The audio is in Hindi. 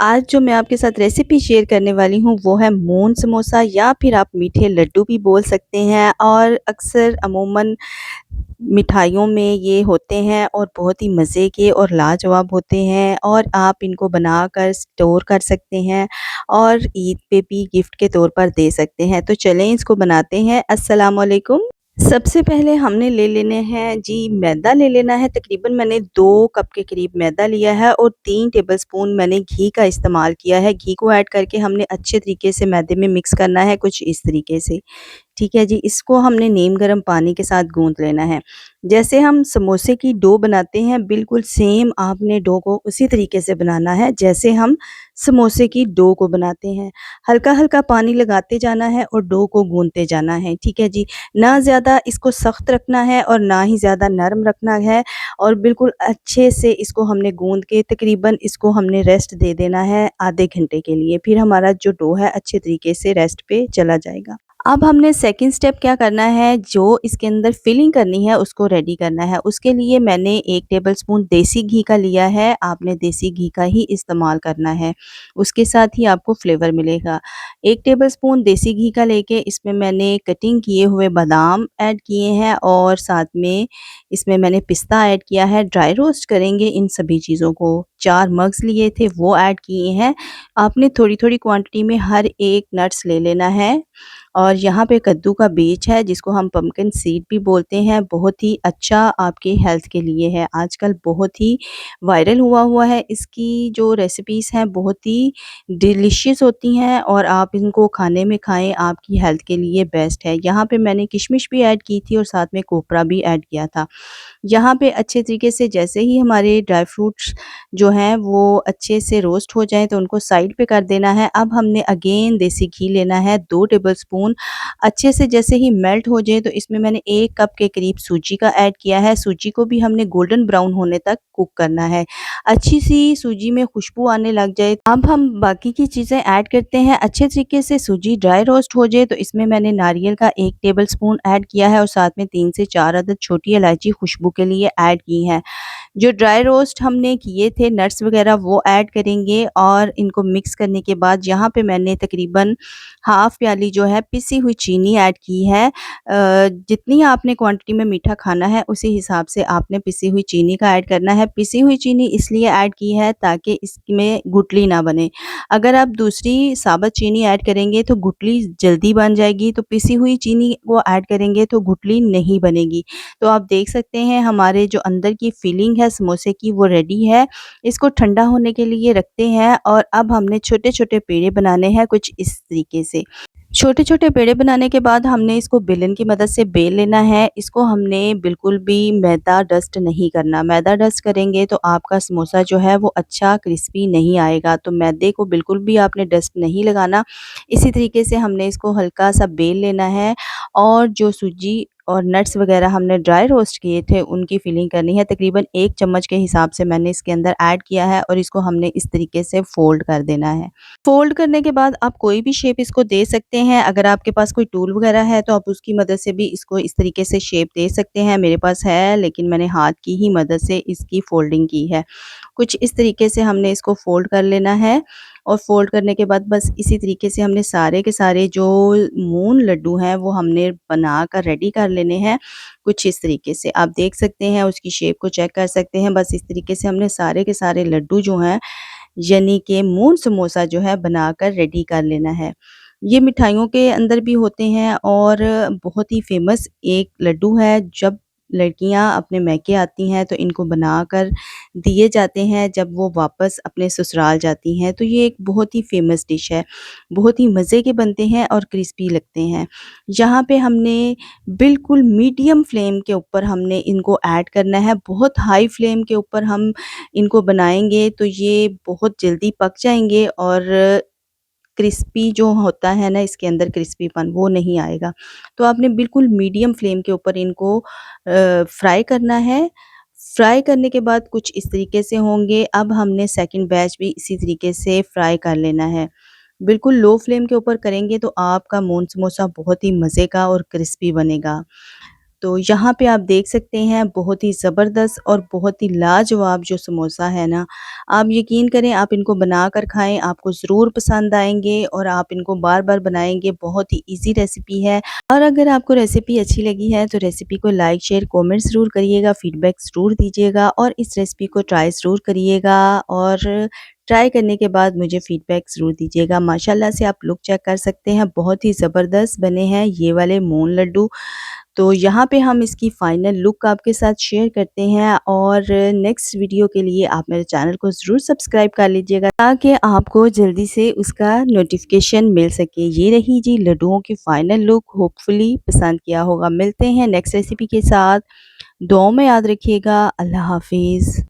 आज जो मैं आपके साथ रेसिपी शेयर करने वाली हूँ वो है मून समोसा या फिर आप मीठे लड्डू भी बोल सकते हैं और अक्सर अमूमन मिठाइयों में ये होते हैं और बहुत ही मज़े के और लाजवाब होते हैं और आप इनको बनाकर स्टोर कर सकते हैं और ईद पे भी गिफ्ट के तौर पर दे सकते हैं। तो चलें इसको बनाते हैं। अस्सलाम वालेकुम। सबसे पहले हमने ले लेने हैं जी मैदा ले लेना है। तकरीबन मैंने 2 कप के करीब मैदा लिया है और 3 टेबलस्पून मैंने घी का इस्तेमाल किया है। घी को ऐड करके हमने अच्छे तरीके से मैदे में मिक्स करना है कुछ इस तरीके से। ठीक है जी, इसको हमने नीम गर्म पानी के साथ गूँथ लेना है। जैसे हम समोसे की डो बनाते हैं बिल्कुल सेम आपने डो को उसी तरीके से बनाना है जैसे हम समोसे की डो को बनाते हैं। हल्का-हल्का पानी लगाते जाना है और डो को गूँथते जाना है। ठीक है जी। ना ज़्यादा इसको सख्त रखना है और ना ही ज़्यादा नरम रखना है और बिल्कुल अच्छे से इसको हमने गूँथ के तकरीबन इसको हमने रेस्ट दे देना है आधे घंटे के लिए। फिर हमारा जो डो है अच्छे तरीके से रेस्ट पे चला जाएगा। अब हमने सेकंड स्टेप क्या करना है, जो इसके अंदर फिलिंग करनी है उसको रेडी करना है। उसके लिए मैंने 1 टेबलस्पून देसी घी का लिया है, आपने देसी घी का ही इस्तेमाल करना है, उसके साथ ही आपको फ्लेवर मिलेगा। 1 टेबलस्पून देसी घी का लेके इसमें मैंने कटिंग किए हुए बादाम ऐड किए हैं और साथ में इसमें मैंने पिस्ता ऐड किया है। ड्राई रोस्ट करेंगे इन सभी चीज़ों को। 4 मग्स लिए थे वो ऐड किए हैं। आपने थोड़ी-थोड़ी क्वांटिटी में हर एक नट्स ले लेना है और यहाँ पे कद्दू का बीज है जिसको हम पम्पकिन सीड भी बोलते हैं, बहुत ही अच्छा आपके हेल्थ के लिए है। आजकल बहुत ही वायरल हुआ है, इसकी जो रेसिपीज़ हैं बहुत ही डिलीशियस होती हैं और आप इनको खाने में खाएँ, आपकी हेल्थ के लिए बेस्ट है। यहाँ पे मैंने किशमिश भी ऐड की थी और साथ में कोपरा भी ऐड किया था। यहाँ पे अच्छे तरीके से जैसे ही हमारे ड्राई फ्रूट्स जो हैं वो अच्छे से रोस्ट हो जाएँ तो उनको साइड पे कर देना है। अब हमने अगेन देसी घी लेना है 2 टेबलस्पून। अच्छे से जैसे ही मेल्ट हो जाए तो इसमें मैंने 1 कप के करीब सूजी का ऐड किया है। सूजी को भी हमने गोल्डन ब्राउन होने तक कुक करना है। अच्छी-सी सूजी में खुशबू आने लग जाए, अब हम बाकी की चीज़ें ऐड करते हैं। अच्छे तरीके से सूजी ड्राई रोस्ट हो जाए तो इसमें मैंने नारियल का 1 टेबलस्पून ऐड किया है और साथ में 3 से 4 अदद छोटी इलायची खुशबू के लिए ऐड की हैं। जो ड्राई रोस्ट हमने किए थे नट्स वगैरह वो ऐड करेंगे और इनको मिक्स करने के बाद यहाँ पे मैंने तकरीबन हाफ़ प्याली जो है पिसी हुई चीनी ऐड की है। जितनी आपने क्वांटिटी में मीठा खाना है उसी हिसाब से आपने पिसी हुई चीनी का ऐड करना है। पिसी हुई चीनी इसलिए ऐड की है ताकि इसमें गुठली ना बने। अगर आप दूसरी साबुत चीनी ऐड करेंगे तो गुठली जल्दी बन जाएगी, तो पिसी हुई चीनी को ऐड करेंगे तो गुठली नहीं बनेगी। तो आप देख सकते हैं हमारे जो अंदर की फिलिंग है समोसे की वो रेडी है। इसको ठंडा होने के लिए रखते हैं और अब हमने छोटे-छोटे पेड़े बनाने हैं कुछ इस तरीके से। छोटे-छोटे पेड़े बनाने के बाद हमने इसको बेलन की मदद से बेल लेना है। इसको हमने बिल्कुल भी मैदा डस्ट नहीं करना। मैदा डस्ट करेंगे तो आपका समोसा जो है वो अच्छा क्रिस्पी नहीं आएगा। तो मैदे को बिल्कुल भी आपने डस्ट नहीं लगाना। इसी तरीके से हमने इसको हल्का-सा बेल लेना है और जो सूजी और नट्स वग़ैरह हमने ड्राई रोस्ट किए थे उनकी फिलिंग करनी है। तकरीबन 1 चम्मच के हिसाब से मैंने इसके अंदर ऐड किया है और इसको हमने इस तरीके से फ़ोल्ड कर देना है। फ़ोल्ड करने के बाद आप कोई भी शेप इसको दे सकते हैं। अगर आपके पास कोई टूल वग़ैरह है तो आप उसकी मदद से भी इसको इस तरीके से शेप दे सकते हैं। मेरे पास है लेकिन मैंने हाथ की ही मदद से इसकी फ़ोल्डिंग की है। कुछ इस तरीके से हमने इसको फ़ोल्ड कर लेना है और फ़ोल्ड करने के बाद बस इसी तरीके से हमने सारे के सारे जो मून लड्डू हैं वो हमने बनाकर रेडी कर लेने हैं। कुछ इस तरीके से आप देख सकते हैं, उसकी शेप को चेक कर सकते हैं। बस इस तरीके से हमने सारे के सारे लड्डू जो हैं यानी कि मून समोसा जो है बनाकर रेडी कर लेना है। ये मिठाइयों के अंदर भी होते हैं और बहुत ही फ़ेमस एक लड्डू है। जब लड़कियां अपने मायके आती हैं तो इनको बनाकर दिए जाते हैं जब वो वापस अपने ससुराल जाती हैं। तो ये एक बहुत ही फ़ेमस डिश है। बहुत ही मज़े के बनते हैं और क्रिस्पी लगते हैं। यहाँ पे हमने बिल्कुल मीडियम फ्लेम के ऊपर हमने इनको ऐड करना है। बहुत हाई फ्लेम के ऊपर हम इनको बनाएँगे तो ये बहुत जल्दी पक जाएँगे और क्रिस्पी जो होता है ना इसके अंदर क्रिस्पीपन वो नहीं आएगा। तो आपने बिल्कुल मीडियम फ्लेम के ऊपर इनको फ्राई करना है। फ्राई करने के बाद कुछ इस तरीके से होंगे। अब हमने सेकंड बैच भी इसी तरीके से फ्राई कर लेना है। बिल्कुल लो फ्लेम के ऊपर करेंगे तो आपका मून समोसा बहुत ही मज़े का और क्रिस्पी बनेगा। तो यहाँ पे आप देख सकते हैं बहुत ही ज़बरदस्त और बहुत ही लाजवाब जो समोसा है ना, आप यकीन करें आप इनको बनाकर खाएँ, आपको ज़रूर पसंद आएँगे और आप इनको बार-बार बनाएँगे। बहुत ही ईज़ी रेसिपी है और अगर आपको रेसिपी अच्छी लगी है तो रेसिपी को लाइक, शेयर, कमेंट ज़रूर करिएगा, फीडबैक ज़रूर दीजिएगा और इस रेसिपी को ट्राई ज़रूर करिएगा और ट्राई करने के बाद मुझे फ़ीडबैक ज़रूर दीजिएगा। माशाल्लाह से आप लुक चेक कर सकते हैं, बहुत ही ज़बरदस्त बने हैं ये वाले मोहन लड्डू। तो यहाँ पे हम इसकी फ़ाइनल लुक आपके साथ शेयर करते हैं और नेक्स्ट वीडियो के लिए आप मेरे चैनल को ज़रूर सब्सक्राइब कर लीजिएगा ताकि आपको जल्दी से उसका नोटिफिकेशन मिल सके। ये रही जी लड्डुओं की फ़ाइनल लुक, होपफुली पसंद किया होगा। मिलते हैं नेक्स्ट रेसिपी के साथ। दुआओं में याद रखिएगा। अल्लाह हाफ़िज़।